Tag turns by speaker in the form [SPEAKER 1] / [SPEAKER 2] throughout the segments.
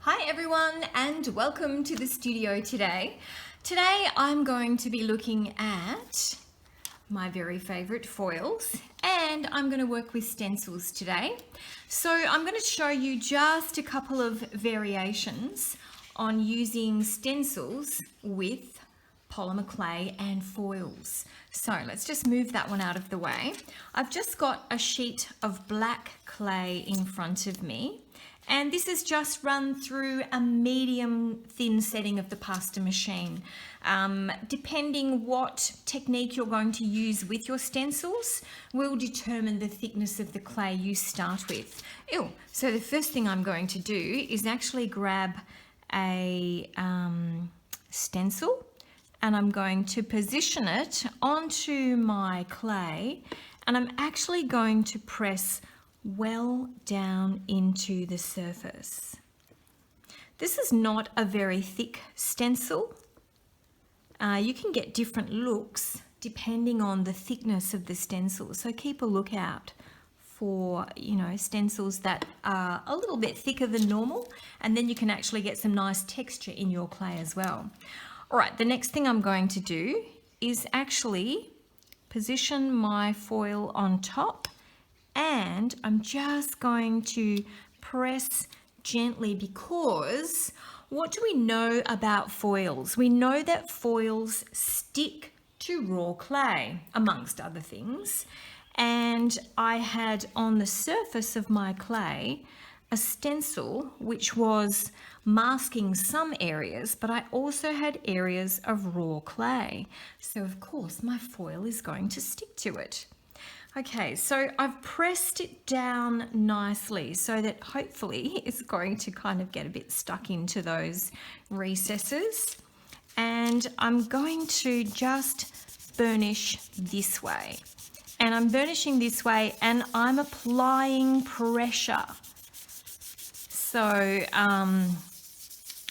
[SPEAKER 1] Hi everyone and welcome to the studio today. Today I'm going to be looking at my very favorite foils and I'm going to work with stencils today. So I'm going to show you just a couple of variations on using stencils with polymer clay and foils. So let's just move that one out of the way. I've just got a sheet of black clay in front of me. And this is just run through a medium thin setting of the pasta machine. Depending what technique you're going to use with your stencils will determine the thickness of the clay you start with. So the first thing I'm going to do is actually grab a stencil and I'm going to position it onto my clay and I'm actually going to press well down into the surface. This is not a very thick stencil. You can get different looks depending on the thickness of the stencil, so keep a lookout for stencils that are a little bit thicker than normal, and then you can actually get some nice texture in your clay as well. All right, the next thing I'm going to do is actually position my foil on top, and I'm just going to press gently because what do we know about foils? We know that foils stick to raw clay, amongst other things. And I had on the surface of my clay a stencil which was masking some areas, but I also had areas of raw clay. So of course my foil is going to stick to it. Okay, so I've pressed it down nicely so that hopefully it's going to kind of get a bit stuck into those recesses. And I'm going to just burnish this way. And I'm burnishing this way and I'm applying pressure. So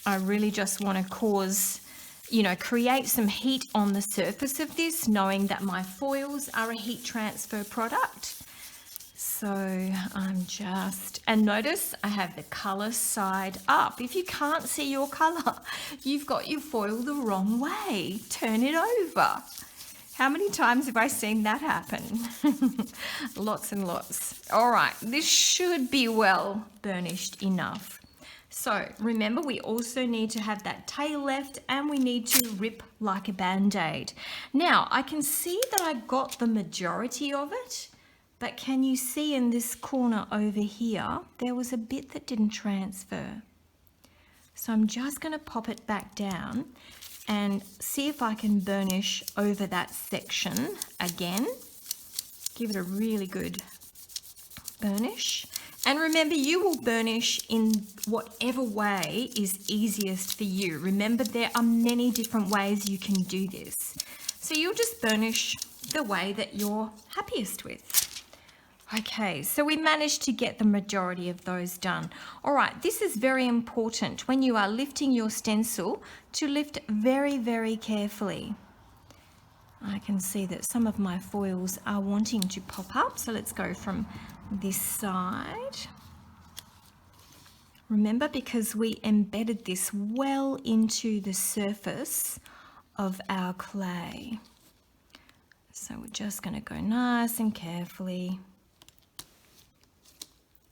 [SPEAKER 1] I really just want to create some heat on the surface of this, knowing that my foils are a heat transfer product. So and notice I have the color side up. If you can't see your color, you've got your foil the wrong way. Turn it over. How many times have I seen that happen? Lots and lots. All right, this should be well burnished enough. So remember, we also need to have that tail left and we need to rip like a band-aid. Now, I can see that I got the majority of it, but can you see in this corner over here, there was a bit that didn't transfer. So I'm just going to pop it back down and see if I can burnish over that section again. Give it a really good burnish. And remember, you will burnish in whatever way is easiest for you. Remember, there are many different ways you can do this. So you'll just burnish the way that you're happiest with. Okay, so we managed to get the majority of those done. All right, this is very important when you are lifting your stencil to lift very, very carefully. I can see that some of my foils are wanting to pop up, so let's go from this side. Remember, because we embedded this well into the surface of our clay. So we're just going to go nice and carefully.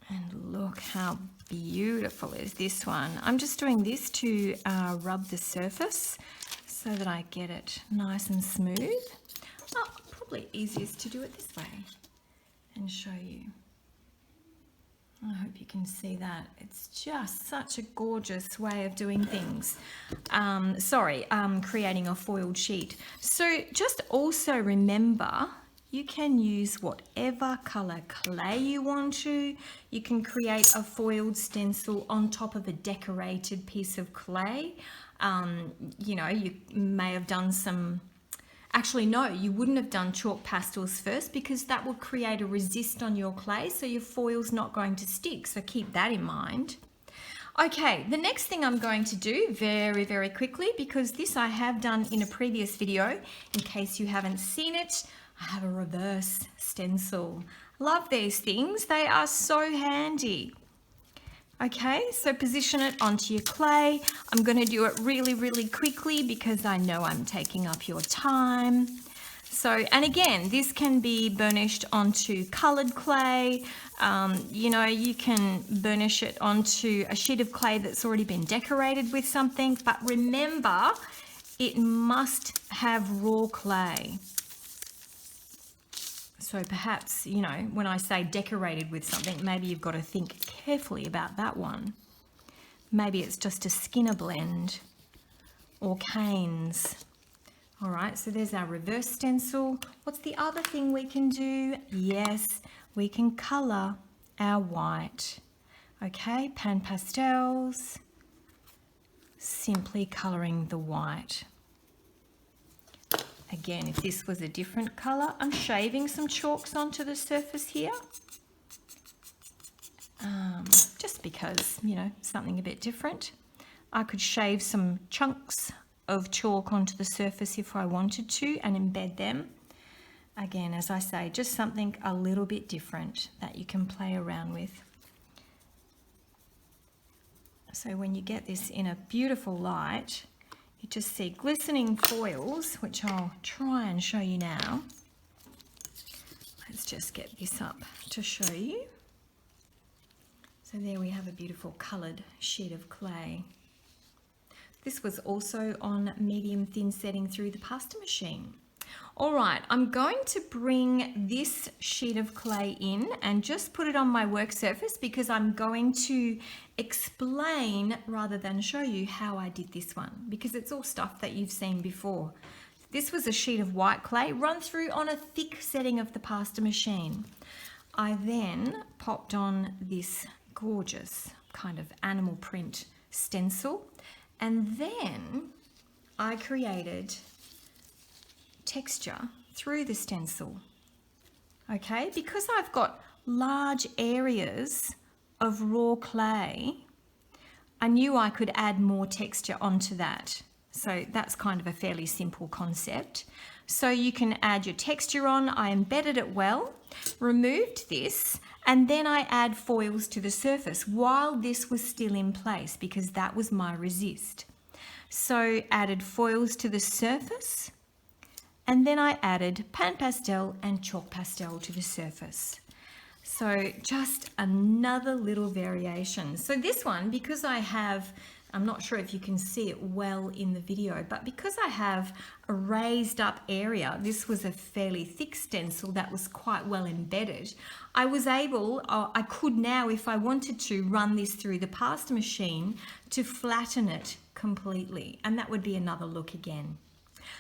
[SPEAKER 1] And look how beautiful is this one. I'm just doing this to rub the surface so that I get it nice and smooth. Oh, probably easiest to do it this way and show you. I hope you can see that. It's just such a gorgeous way of doing things. Creating a foiled sheet. So just also remember, you can use whatever color clay you want to. You can create a foiled stencil on top of a decorated piece of clay. You may have done some. Actually, no, you wouldn't have done chalk pastels first because that will create a resist on your clay, so your foil's not going to stick, so keep that in mind. Okay, the next thing I'm going to do very, very quickly, because this I have done in a previous video, in case you haven't seen it, I have a reverse stencil. Love these things, they are so handy. Okay, so position it onto your clay. I'm going to do it really, really quickly because I know I'm taking up your time. So, and again, this can be burnished onto coloured clay. You know, you can burnish it onto a sheet of clay that's already been decorated with something. But remember, it must have raw clay. So perhaps, you know, when I say decorated with something, maybe you've got to think carefully about that one. Maybe it's just a Skinner blend or canes. All right, so there's our reverse stencil. What's the other thing we can do? Yes, we can colour our white. Okay, pan pastels, simply colouring the white. Again, if this was a different colour, I'm shaving some chalks onto the surface here. Just because, you know, something a bit different. I could shave some chunks of chalk onto the surface if I wanted to and embed them. Again, as I say, just something a little bit different that you can play around with. So when you get this in a beautiful light, you just see glistening foils, which I'll try and show you now. Let's just get this up to show you. So there we have a beautiful coloured sheet of clay. This was also on medium thin setting through the pasta machine. All right, I'm going to bring this sheet of clay in and just put it on my work surface because I'm going to explain rather than show you how I did this one, because it's all stuff that you've seen before. This was a sheet of white clay run through on a thick setting of the pasta machine. I then popped on this gorgeous kind of animal print stencil, and then I created texture through the stencil. Okay, because I've got large areas of raw clay, I knew I could add more texture onto that. So that's kind of a fairly simple concept. So you can add your texture on. I embedded it well, removed this, and then I add foils to the surface while this was still in place because that was my resist. So added foils to the surface, and then I added pan pastel and chalk pastel to the surface. So just another little variation. So this one, because I have, I'm not sure if you can see it well in the video, but because I have a raised up area, this was a fairly thick stencil that was quite well embedded. I was able, I could now, if I wanted to, run this through the pasta machine to flatten it completely, and that would be another look again.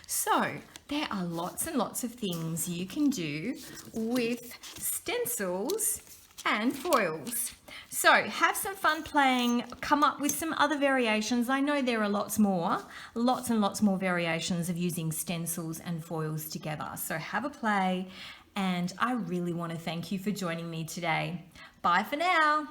[SPEAKER 1] So there are lots and lots of things you can do with stencils and foils. So have some fun playing, come up with some other variations. I know there are lots and lots more variations of using stencils and foils together. So have a play, and I really want to thank you for joining me today. Bye for now.